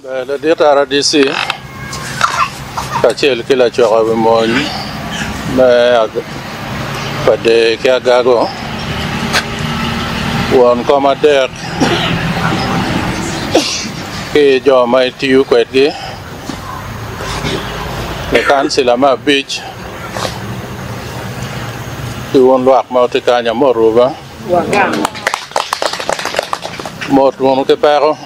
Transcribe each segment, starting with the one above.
Le dietara d'ici, kachel kila chora bimon, na pade kia gago, won komader, ke jo mai tiu kwetgi, le kan silama beach, ki won luak mau tekanya moruba, mot won ke pero.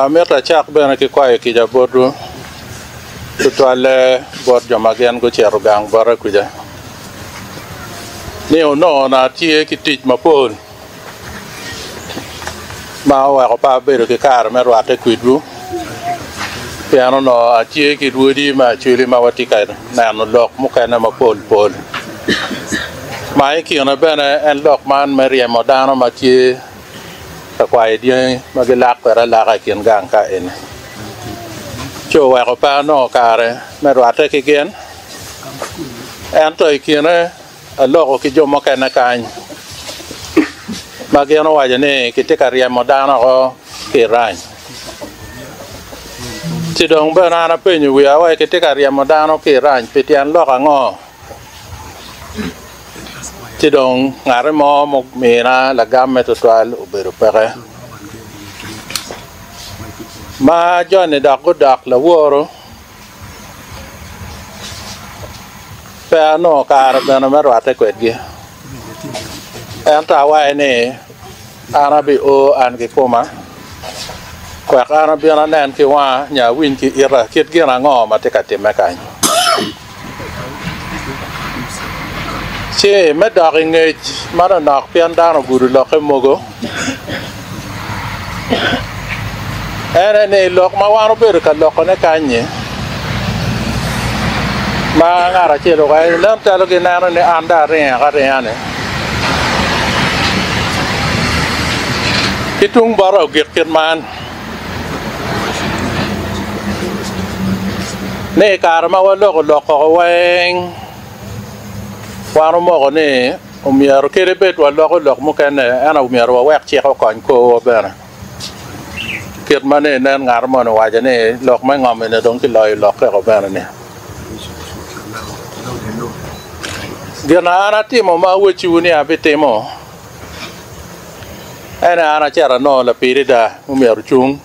Meta chak bena ki kwaye ki jabodu tutwale bot jomagen go chero gang bara kuja ni ono na tie ki tich mapol ma wa ko pa bedo ki kar mer wa te kuidu piano no a tie ki dudi ma chuli ma wati kai na no lok mu kai na mapol pol mai ki ona bena en lok man merie modano ma tie ta kwai dia magilak para la ka kin gang ka en cho wa ko pa no kare me ro ate ki gen en to ikine a lo ki jo mo kana kan mageno wa ne ki te karia modana ko ki ran ti dong ba na pe nyu ya wa ki te karia modana ki ran pe tian lo ka ngo ti dong ngare mo mena la gamme total ubero pere ma jone dak la woro pe no kar bena merwate kwetgi enta wa ne arabi o an ke koma kwa arabi na nen ki wa nya win ki ira kit gi na ngo ma te ka te mekan che me dog ngej mara nak pian dano guru lo ke mogo ere ne lok ma wano ber ka lok ne kanye ma ngara che lo ga lam ta lo ke na ne anda re ga re ane kitung baro gir man ne kar ma wa lo ko weng wano mo ne umiaro kere bet wa lok mo kan ana umiaro wa che ko kon ko bana ket mane nan ngar mo no wa ne lok ma ngom ne dong ki loy lok ko bana ne gena ana ti mo ma wuchi uni abite mo ana chera no la pirida umiaro chung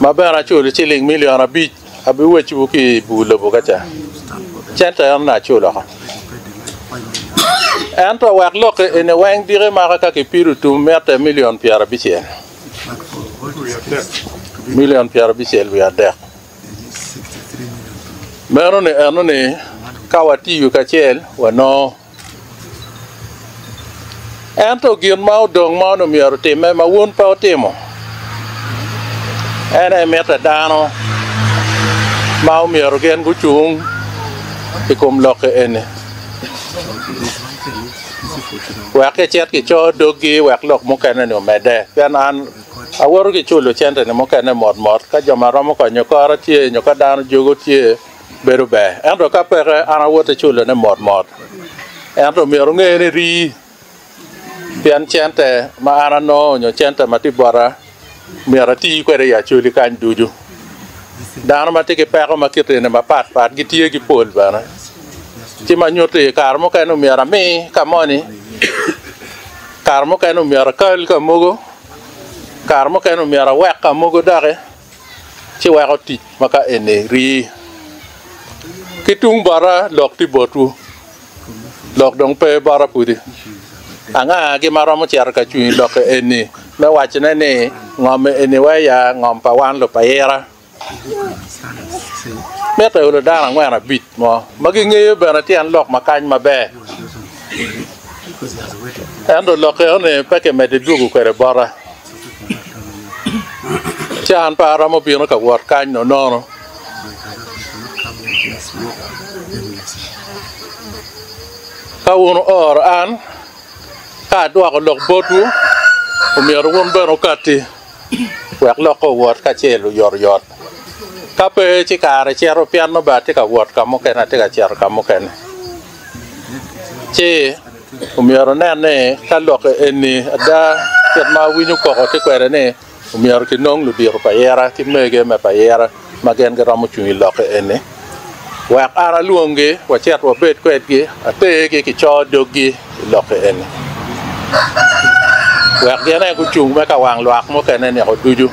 ma bana chuli chiling million abi wuchi ki bulo bokacha chanta na chulo ento wak lok ene wang dire mara ka ke piru tu meta million piara bichel million piara bichel we are there mero ne eno ne kawati yu ka chel wa no ento gin mau dong mau no miaro teme ma won pa temo ene meta dano mau miaro gen gu chung ikom lok ene wa ke chet ki cho dogi wa lok mo kana no mede kan an aworo ki chulo chente ne mo kana mod ka joma romo ko nyoko tie nyoko dan jogo tie berube ando ka pere ana wote chulo ne mod ando mi ro ngene ri pian chente ma ana no nyo chente mati bora mi ara ti ko re ya chuli kan duju dan ma te ke pere ma kite ne ma pat gi tie gi pol bana ti ma nyote kar mo kana mi ara me kamoni karmo kanu miara kal ka mogo karmo kanu miara wek ka mogo dare ci weko ti maka ene ri kitung bara lok ti botu lok dong pe bara pudi anga gi maro mo cer ka chui lok ene me wachne ne ngom ene wa ya ngom pa wan lo pa era meta ulo dara ngwana bit mo magi ngeye bana ti an lok makany mabe ando loke one peke mede dugu kwere bara chan para mo bino ka wor kan no ka uno or an ka dwa ko lok botu o mi ro won bero kati wak lok ko wor ka chelu yor ka pe ci kare chero piano ba te ka wor ka mo kena te ka cher ka mo kena ci umiero nene kalok eni ada ket ma winyu ko te kwere ne umiero ki nong lu dir pa yera ki mege me pa yera magen ga ramu chu lok eni wa ara luonge wa chet wa bet kwet gi ate ki cho dogi lok eni wa gene ku chung me ka wang lwak mo kene ne ko duju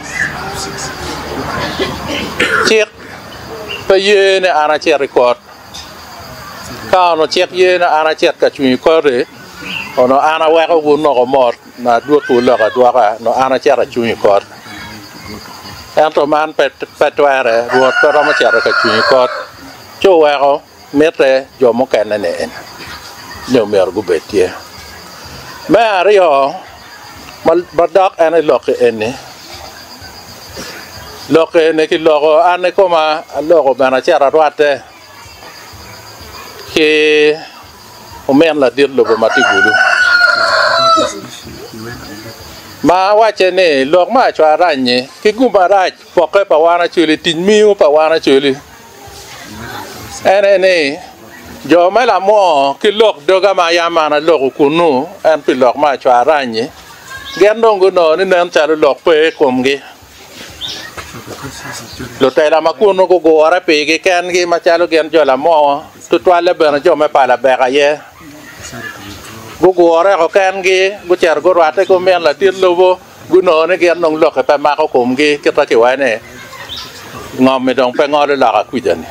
chek pa ye ne ara che record ka no chek ye ne ara chet ka chu ko re ono ana wa ko no ko mor na du ku lo ka dwa ka no ana che ra chu ko ento man petware ruot pero ma che ra ka chu ko cho wa ko mete jo mo kene ne ne mer gu betie ma rio mal badak ene lok ene lok ene ki logo ane koma logo bana chara roate ke o men la dir logo matigulu ma wache ne lok ma chwa ranye ki gumba raj poke pa wana chuli tinmiu pa wana chuli ene ne jo mai la mo ki lok doga ma yama na lok kunu en pi lok ma chwa ranye gen dongo no ni nan chalo lok pe komgi lo te la makuno ko go ara pe ge kan gi ma chalo gen jo la mo tu twale bena jo me pala be ga ye go ara ko kan gi go cher go rate ko men la tir lobo gu no ne gen nong lok pe ma ko komgi ke ta ke wa ne ngom me dong pe ngor la ka kuidan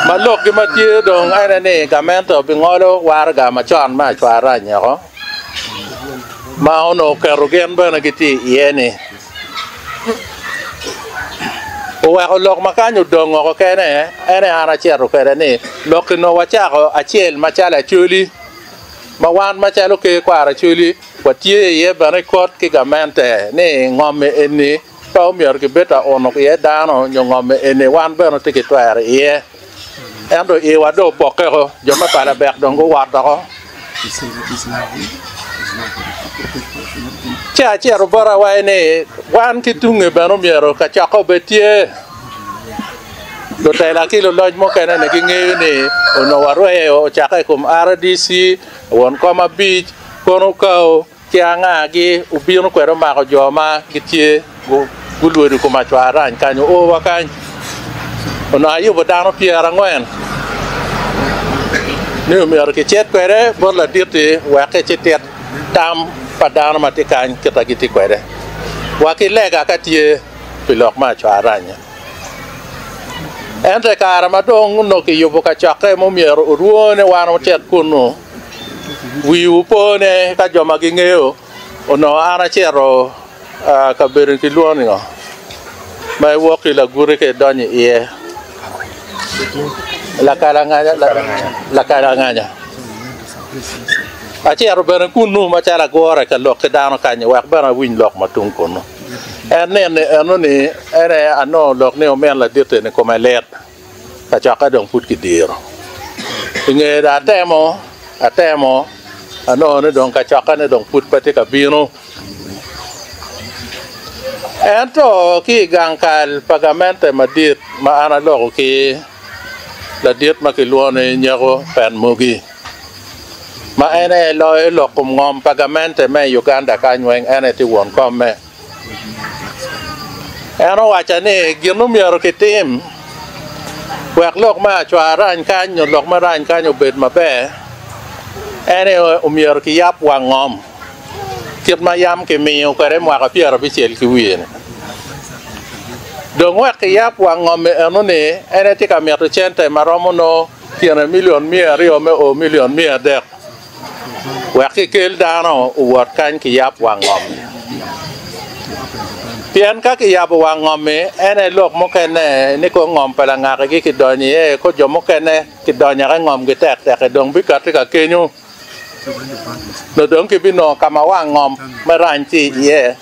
ma lok gi ma tie dong ai ne ga men to bi ngoro war ga ma chan ma chwa ra nya ko ma ono kerugen bena giti yene o wa lok makanyo dong ko kene ene ana chero kere ni lok no wacha ko achiel machala chuli ma wan machalo ke kwara chuli watie ye bana kot ki gamente ni ngome eni to mier ki beta ono ye dano ngome eni wan bena tiki twere ye endo e wado poke ko joma para bek dongo wata ko cha chero bara wa ne wan ki tunge bano miero ka chako betie do tela ki lo loj mo kana ne ki ngeyo ne ono warwe o chaka kum RDC won koma beach kono kao kianga gi ubino kwero ma ko joma gitie gulweri kuma chwaran kanyo o wakan ono ayu bodano piera ngwen ne miero ki chet kwere borla dirti wa ke chetet tam padano matikan kita giti kwere wakilega katie pilok ma chwaranya ente kara madong no ki yubo ka chake mo miero uruone wano chet kuno wi upone ka joma gingeo ono ana chero ka berin ki luoni ngo mai woki la gure ke donye ie la karanganya achero berin kuno ma chara gore ka lok dano kanye wak bana win lok matung kuno ene ano lok ne omen la dirte ne koma let ka chaka dong put ki diro nge da atemo ano ne dong ka chaka ne dong put pati ka bino ento ki gangkal pagamente madit ma ana lok ki la dit ma ki luone nyago pen mugi ma ene lok ngom pagamente me Uganda ka nywen ene ti won komme ano wacha ne gino miero kitim wek lok ma chwaran kanyo lok ma ran kanyo bet mabe ene umiero ki yap wangom kit ma yam ke miyo kare mwa ka piero bichel ki wien dong wek ki yap wangom ano ne ene ti ka meto chente maromo no tiene million mia rio me o million mia dek wek ki kel dano uwat kan ki yap wangom pian ka ki yabo wangome ene lok mo kene ni ko ngom pala ngaka ki donye ko jomo kene ki donya ka ngom ki tek tek dong bi ka kenyu no dong ki bino kama wangom maranchi ye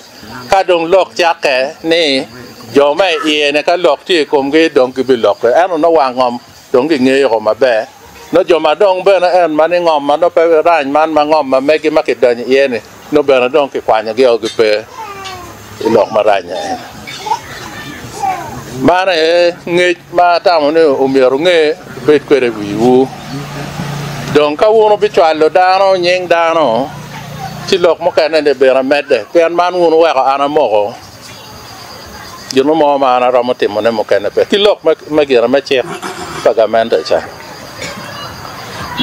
ka dong lok chake ni jome ye ne ka lok ti kom ki dong ki bi lok eno no wangom dong ki nge ko mabe no joma dong be na en mani ngom ma no pe ran man ma ngom ma me ki ma ki donye ye ni no be na dong ki kwanya ge o ki pe ilok maranya mana nge ma tamu ne umiero nge bet kwere wiwu dong ka wono bi chwalo dano nyeng dano ti lok mo kana de bera medde pen man wono wa ana moko jono mo ma na romo timo ne mo kana pe ti lok ma gira ma che pagamento cha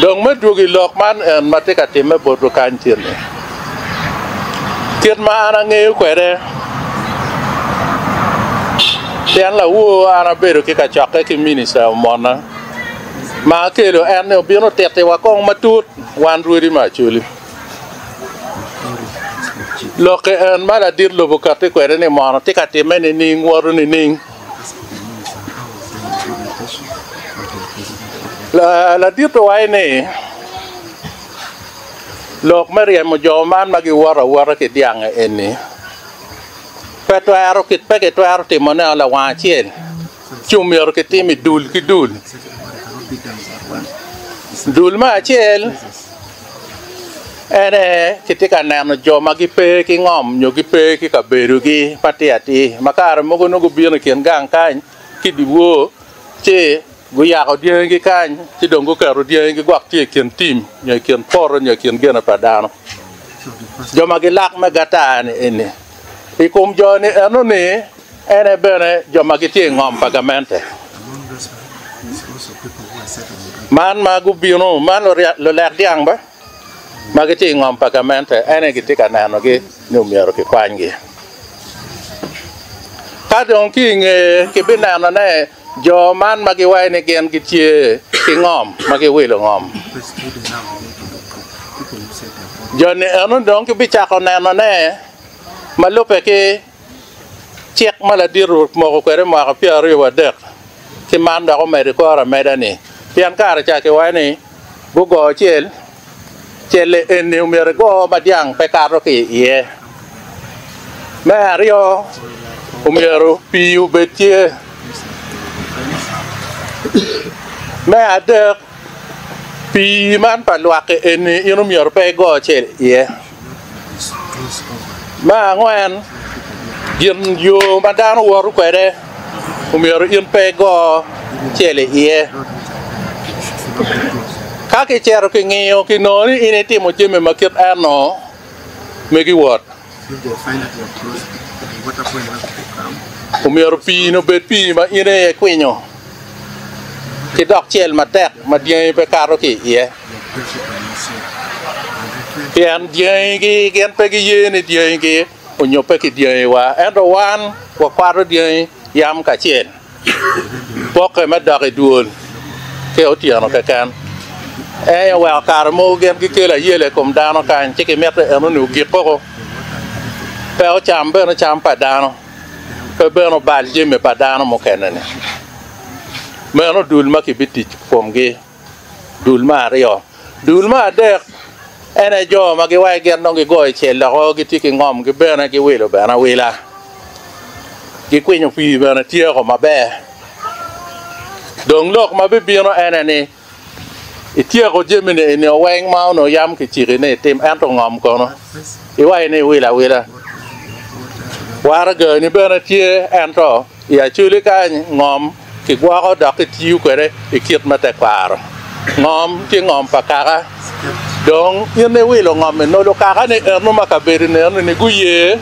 dong ma dugi lok man en matika time bodo kan tiene tiet ma ana ngeu kwere tian la wo ana bedo ki ka chake ki minister mona ma kelo en no bino tete wa kong matut wan ruiri ma chuli loke en mala dir lo bukate kwere ni mona tika time ni ning waru ni ning la dir to wai ni lok mari mo joman magi wara ki diang eni petwaro kit peke twaro timone ala wachien chumior ki timi dul ki dul ma chiel ene kitika neno joma gi pe ki ngom nyo gi pe ki kaberu gi patiati makar mogo no go bieno kien gang kan ki diwo che go ya go dien gi kan ti dongo karo dien gi gwak ti kien tim nyo kien poro nyo kien gena padano joma gi lak me gatane ene ikum joni eno ni ene bene joma gi ti ngom pagamente man magu bieno man lo lek diang ba magiti ngom pagamente ene giti kanano gi numero ki kwangi kadon ki nge ki binano ne jo man magi wai ne gen gitie ki ngom magi wilo ngom jo ne anu don ki bichako nano ne malupe ki chek mala diru mo ko kwere mo ka piaro yo dek ki man da ko meri ko ra medani pian kara cha ki wai ni bugo chel chele en numero go badiang pe karo ki ye Mario umero piu betie me ade pi man paluak en numero pe go chele ye ma ngwen yin yo madano woru kwere umero in pe go chele ye kaki chero ki ngiyo ki noni ine timo jime makit ano megi wot umero pi no bet pi ma ine kwinyo ki dok chel matek ma dieng pe karo ki ye pian dieng ki gen pe ki ye ni dieng ki unyo pe ki dieng wa endo wan wa kwaro dieng yam ka chel poke ma dok e duol ke otiano ka kan wa karmo gen ki kela yele kom dano kan chiki mete eno nu gikoko pe o chambe no champa dano pe beno bal jeme pa dano mo kenene meno dul ma ki biti komge dul ma rio dul ma dek ene jo ma gi wai gen no gi goy chela go gi tiki ngom gi bena gi wilo bena wila gi kwinyo pi bena tie ko mabe dong lok ma be bino ene ni itia ko jemene ne weng mau no yam ki chiri ne tem anto ngom ko no iwai ne wila wara ge ni bena tie anto ya chuli ka ngom ki gwa ko dak tiu kwere ikit mate kwaro ngom ti ngom pakara dong ne wilo ngom no lo kaka ne no makaberi ne no ne guye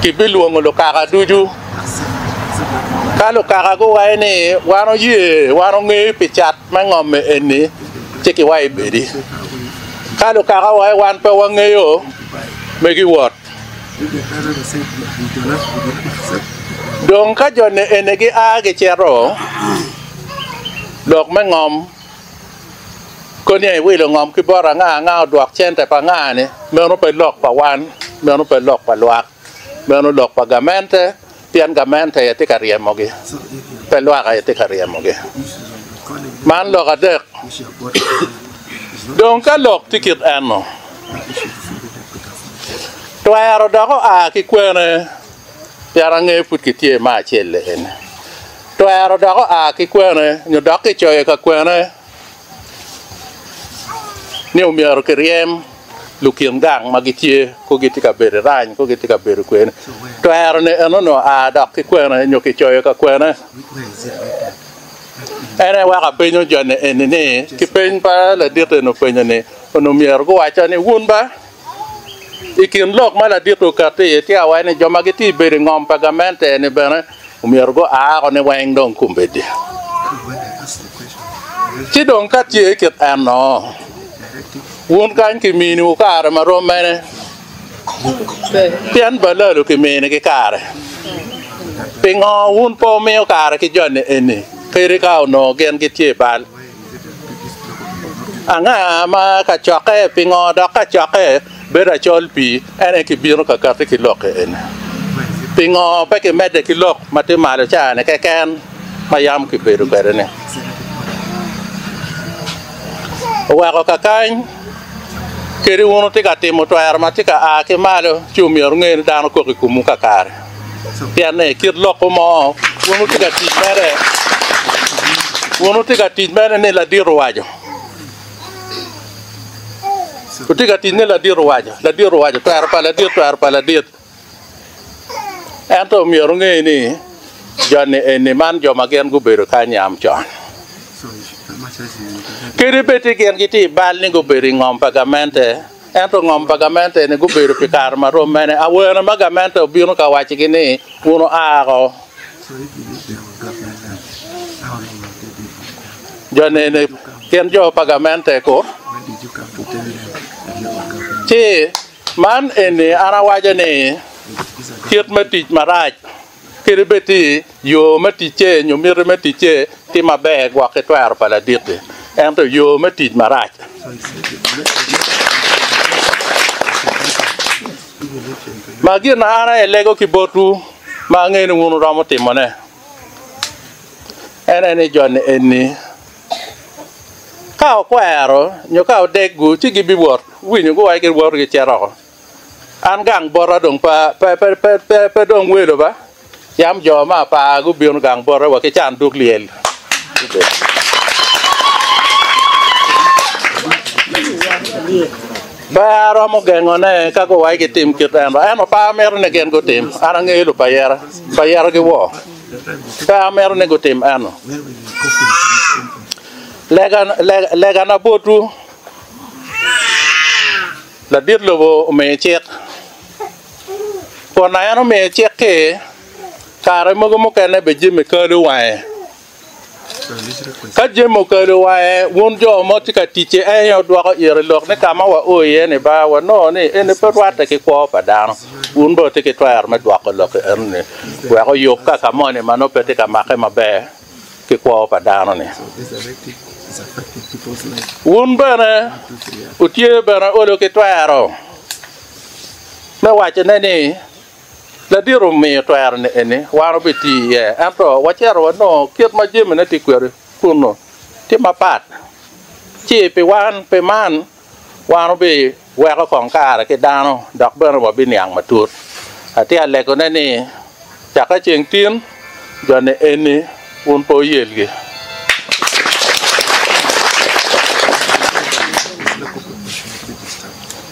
ki biluongo lo kaka duju kalau kaka go wai ni wano ye wano nge pichat mangom eni cheki wai bedi kalau kaka wai wan pe wange yo megi wot dong ka jone enegi age chero dok mangom ko ni wilo ngom ki bora nga dwak chen te pa nga ni meno pe lok pa wan meno pe lok pa luak meno lok pa gamente pian gamente ya te kariemoge pelwa ka te kariemoge man lo ga dek donc ka lok tikit ano to aro da ko a ki kwene yara nge put ki tie ma chelle en to aro da ko a ki kwene nyo da ki choy ka kwene ni o mi aro kriem lukien gang magitie ko gitika bere rany ko gitika bere kwen to erne eno no a dak ki kwena nyo ki choyo ka kwena ene wa ka penyo jone ene ki pen pa la dirte no penyo ne no mier go acha ne wun ba ikin lok ma la dirto karte ti awa ne joma gi ti beri ngom pagamente ne bana mier go a ne wang dong kumbedi ti dong ka ti ke ano wun kan ki minu ka ma ro mene pian ba la lo ki mene ki kare pingo wun po meo kare ki jone ene kere ka no gen ki ti bal anga ma ka choke pingo do ka choke bera cholpi ene ki biro ka karte ki lok ene pingo pe ki mede ki lok mate malo cha ne ke ken mayam ki beru kere ne wa ko ka kan kere wono te ka temo to arma te ka a ke malo chumior ngene dano ko ki kumu ka kare piane kir lok mo wono te ka ti mere wono te ka ti mere ne la diro wajo kutika tinne la dir waja tar pa la dir ento mior ngeni jone ene man joma gen go bedo ka nyam chon kiri beti gen giti bal ni go beri ngom pagamente ento ngom pagamente ne go bedo pikar ma ro mene awena magamente obino ka wachi gini uno ago jone ne gen jo pagamente ko Che man ene ana waja ne kiet mati maraj kiribeti yo mati che nyo mir mati che ti mabe gwa ke twar pala dite ento yo mati maraj magi na ana elego ki botu ma ngene wonu ramo timone ene jonne ene kao kwero nyo kao degu chi gibi bor winyo go ai ke bor ke chero an gang bor dong pa dong welo ba yam jo ma pa go bion gang bor wa ke chan duk liel ba ro mo gengone ka go ai ke tim ke tan ba an pa mer ne gen go tim ara ngelu pa yera ke wo pa mer ne go tim ano lega na botu la dir lobo me chek ko na ano me chek ke kare mo mo kene be jime ka lu wae ka jimo ka lu wae won jo mo ti ka ti che e yo do ko ire lok ne ka ma wa o ye ne ba wa no ne ene pe wa te ke ko pa dan won bo te ke twar ma do ko lok erne wa ko yo ka mo ne ma no pe te ka ma ke ma be ke ko pa dan ne wun bana utie bana olo ke twaro na wache nene la diro me twaro ne ene waro beti anto wachero no kiet ma jeme na ti kwere kuno ti mapat chi pe wan pe man waro be wero kon kare ke dano dok bana wa bin yang matut ati ale ko nene chaka cheng tin jone ene un po yelge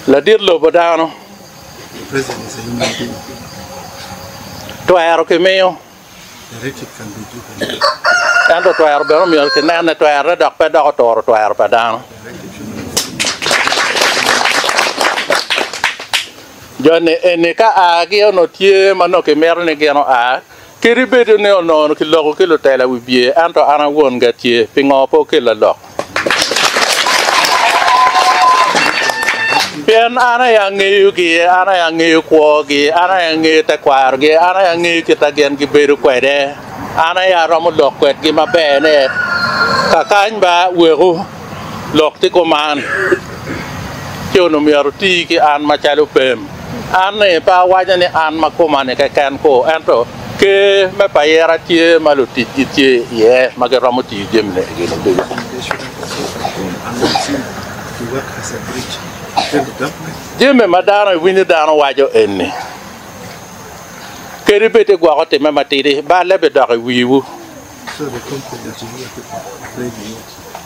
la dir lo bodano twero ke meo ando twero bero mi ke nana twero dok pe dok toro twero padano jone ene ka agi ono tie mano ke mer ne geno a kiribedo ne ono ke logo ke lo tela wi bie anto ana won ga tie pingo po ke la lok pian ana yang ngi ana yang ngi ko gi ana yang ngi ta kwar gi ana yang ngi kita gen gi beru kwede ana ya romo lok kwet gi mabe ne ka kan ba weru lok ti ko man chono mi arti ki an ma chalo pem an ne pa waja ne an ma ko man ka kan ko anto ke me pa yera ti maluti ti ye ma ga romo ti jem ne gi no jeme madano wini dano wajo enne keri bete gwa ko te mama tiri ba lebe do wiwu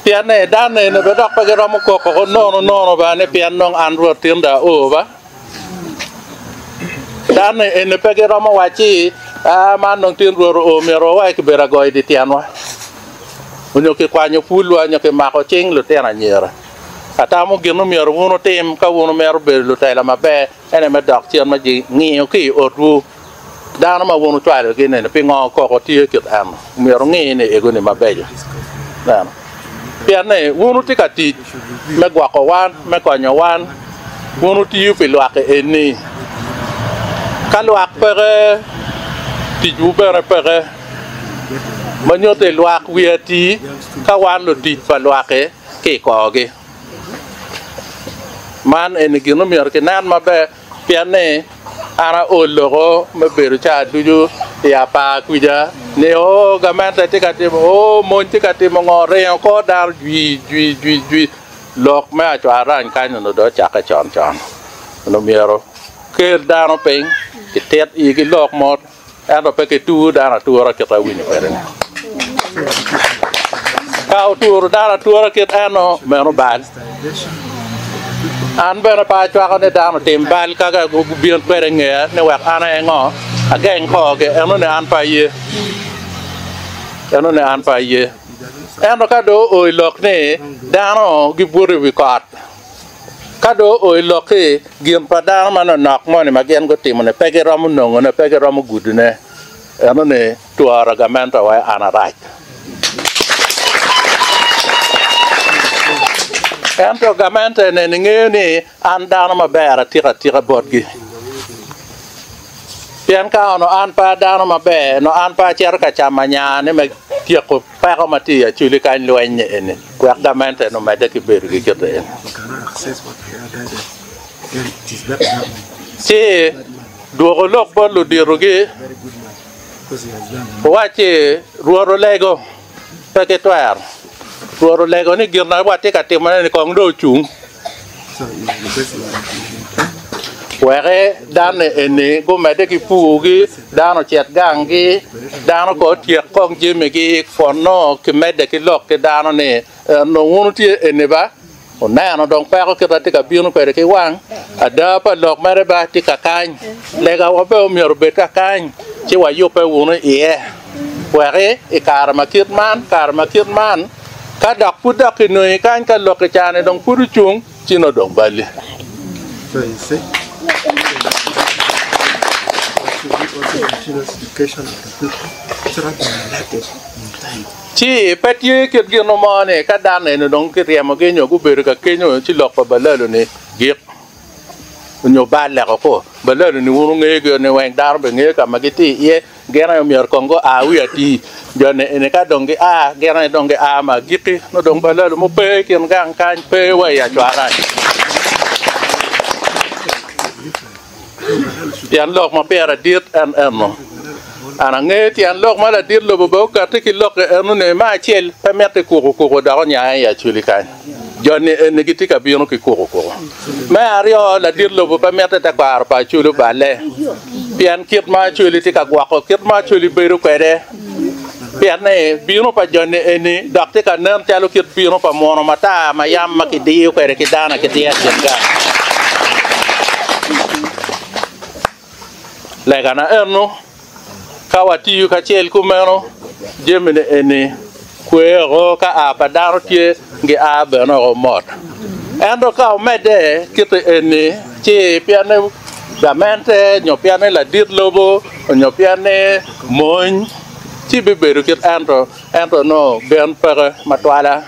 piane dane ne be do pa ge romo ko no ba ne pian non anro tinda o ba dane ene pe ge romo wachi a man non tin ro o mero wa ke bera go di tianwa unyo ki kwanyo pulu anyo ki mako ching lu tena nyera ata mo gino mier wuno tim ka wuno mer be lu tela mabe ene me dok chien ma ji ngiyo ki otu dano ma wuno twale gi ne pingo ko tie kit am mier ngi ne ego ne mabe dano pian ne wuno tikati me gwa ko wan me konyo wan wuno ti yu pilwake eni kalwak pere ti ju pere manyote luak wiati ka wan lu dit pa luake ke koge man en gino mier ke nan mabe piane ara ologo me beru cha duju ya pa kuja ne o gamanta tikati o mon tikati mo ngore ko dar jui lok ma cha ran kan no do cha ka chon no miero ke dano peng ke tet i ke lok mot ando pe ke tu dana tu ra ke ta wini pere kau tur dara tur kit ano meno bal an bena pa chwa ne dano timbal kaga go bion pere nge ne wa ana ngo again ko ge eno ne an pa ye eno ka do o lok ne dano gi buru wi kat ka do o lok e giem pa dano mano nak mo ne magen go timo ne pege ramu no ne pege ramu gudu ne eno ne tuara gamenta wa ana right ento gamenta ne ngeni andana mabera tira bodgi pian ka no an pa dano mabe no an pa cher ka chamanya ne me tieko pa ko matia chuli kan loenye ene kwa gamenta no mede ki bergi kete si duogo lok bo lu dirogi wache ruoro lego paketwar ruoro lego ni girna wate ka timane kong do chung were dan ene go mede ki pugi dano chet gangi dano ko tiek kong jime ki fono ki mede ki lok ki dano ne no wunuti ene ba onano dong pa ko kita tika biunu ko ki wang ada pa lok mere ba tika kan lega wa be mi ro be ka kan ci wa yo pe wunu ie were e karma kitman ka dak pu dak no kan ka lok cha ne dong pu chung ci no dong bali ci peti ke gino mane ka dan ne dong ke riamo ke nyo ku beru ka ke nyo ci lok pa balalo ne gik nyo balla ko balalo ni wunu ngege ne wen dar be ngege ka magiti ye gena yo mier kongo a wi ati jone ene ka donge a gena donge a ma giki no dong balalo mo pe ken gang kan pe wa ya chwara yan lok ma pera dit an no ana ngeti an lok mala dir lo bo ka te ki lok enu ne ma chel pemete ko da nya ya chuli kan jone ne giti ka biyo ki ko ma ario la dir lo bo pemete ta par pa chulu bale pian kit ma chuli ti ka gwa ko kit ma chuli beru kwede pian ne biyo pa jone eni dakte ka nan chalo kit biyo pa mono mata ma yam ma ki di kwede ki dana ki dia ga lega na enu kawati yu ka chel kumeno jemene ene kwero ka apa daro tie nge abe no mot endo ka mede kite ene che piane gamente nyo piane la dit lobo nyo piane mon chi beberu kit endo no ben pere matwala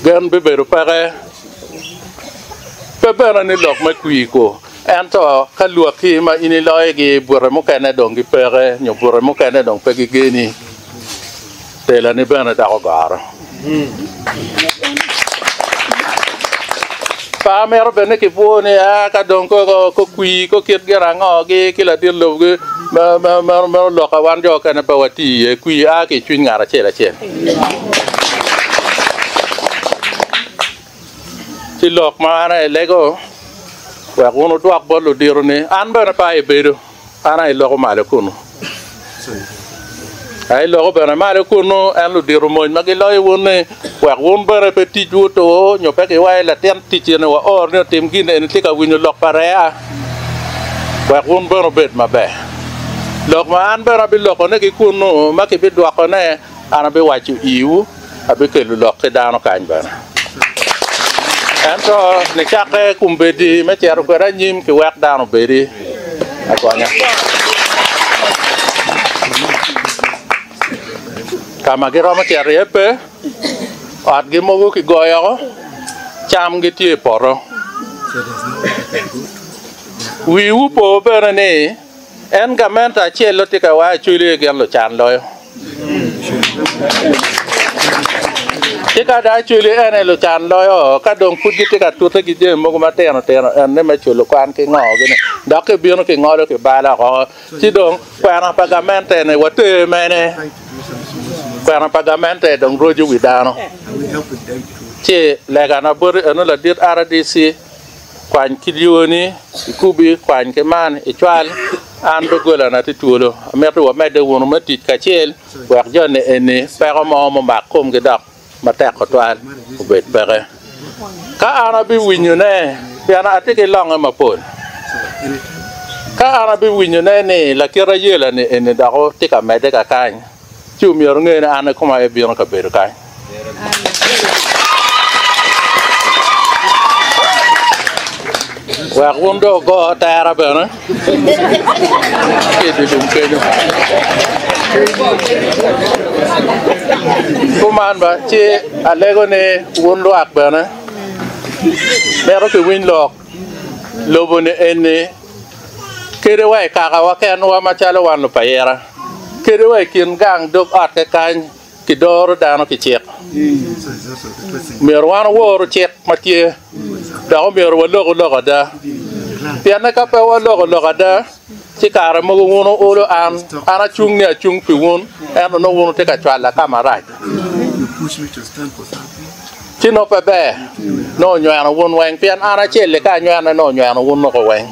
ben beberu pere pebera ni lok ma kuiko ento kaluaki ma ini loegi bure mo kana dongi pere nyo bure mo kana dong pegi geni tela ni bana ta ko gar pa mero bene ki bone a ka dong ko kui ko kit garango ge kila dir lo ge ma lo ka wan jo kana pa wati kui a ki chun ngara chela chen ti lok ma na lego wa gono to akbolo dirone an bana pa e bedo ana ilo ma le kuno ai lo bana ma le kuno an lo diro mo ma ke lo e wonne wa gon bare petit juto nyo pe ke wa la ten ti chene wa or no tim gine en tika winyo lok parea wa gon bano bet ma be lok ma an bana bi lok ne ki kuno ma ke bi do ko ne ana be wachu iu abe ke lu lok ke dano kan bana ento ne chake kumbedi me chero ko ranyim ke wak dano bedi akonya kama gero ma chero yepe at gi mogu ki goyo cham gi tie poro wi upo bere ne en gamenta chelo tika wa chuli gen lo chan loyo tika da chuli ene lo chan loyo ka dong put gi tika tuta gi je mogu mateno teno en ne ma chulo kwan ki ngo gene dak ke bino ki ngo ke bala ko ti dong kwana pagamenta ne wate mene kwana pagamenta dong roju widano che lega na bur eno la dit RDC kwan kidioni ikubi kwan keman ichwal an do gola na titulo ameto wa mede wono matit ka chel wa jone ene pero mo makom ge dak matek ko twal ubet pere ka ana bi winyu ne piana atike longa mapol ka ana bi winyu ne ne la kira yela ne ene dako tika mede ka kan chumi ornge na ana kuma e bion ka beru kan wa wundo go tara bana ke dum kedo kuman ba ci alego ne wundo ak bana mero ke win lok lobo ne ene kere wai kaka wa ken wa machalo wan lo payera kere wai kin gang dok at ke kan ki dor dano ki chek mero wan wor chek matie da o mero wa logo da piana ka pe wa logo da ci kara mo ngono olo an ana chung ne chung pi won en no wono te ka twala kamera ci no pe be no nyana won wen pian ana chele ka nyana no nyana won no ko wen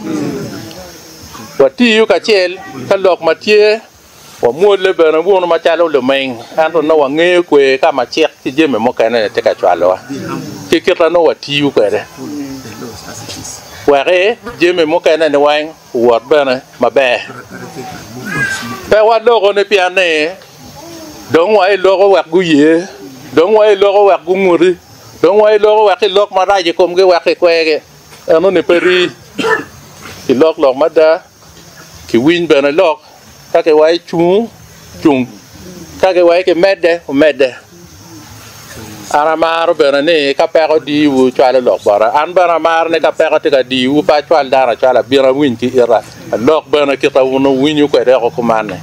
wa ti yu ka chel ka lok matie wa mo le be na wono ma chalo le men an no wa nge kwe ka ma chek ti je me mo ka ne te ka twala ki kita no wa ti yu ko de ware jeme mo kana ne wan wor bana mabe pe wa logo ne piane don wa logo wa guye don wa logo wa gumuri don wa logo wa ki lok maraje kom ge wa ki kwege eno ne peri ki lok mada ki win bana lok ka ke wa chung ka ke wa ke mede ana mar bena ne ka pego di wu chwala lok bara an bara mar ne ka pego te ka di wu pa chwal dara chwala bira win ki ira lok bena ki ta wono winyu ko de ko kumane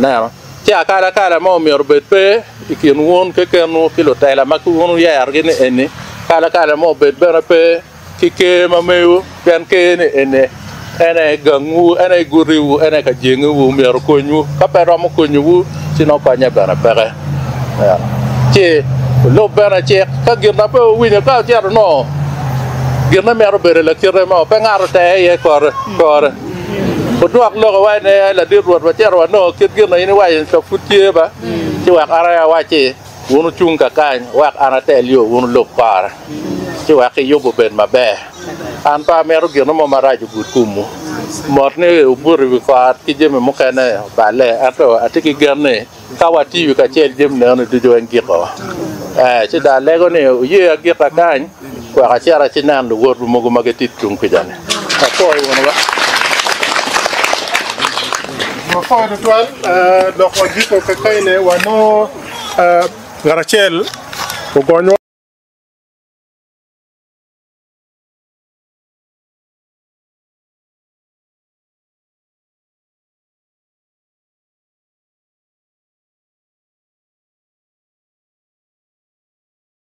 na ti akala mo mi orbet pe ikin won ke kenu kilo tela maku wonu yar gene ene kala mo bet bena pe ki ke ma mewu ben ke ne ene gangu ene guriwu ene ka jengu mi ro konyu ka pero mo konyu sino pa nya bena pere ti lo bana che ka girna pe wini ka tiaro no girna mero bere la kire mo pe ngaro te ye kor ko duak lo wa ne la dir ruot ba tiaro no kit girna ini wa yin so futie ba ti wa ara wa che wono chung ka kan wa ana te lio wono lo par ti wa ke yobo ben mabe an pa mero girna mo maraju gut kumu morne ubur bi fa ki jeme mo kana ba le ato atiki gerne ka wa ti ka che jem ne no du jo ngi ko ci da lego ne ye agi ka kan ko ka ci ara ci nan do wor mo go magati tung ko jane ko wona ba mo fa do toal do ko gi ko ka kayne wano garachel ko gonyo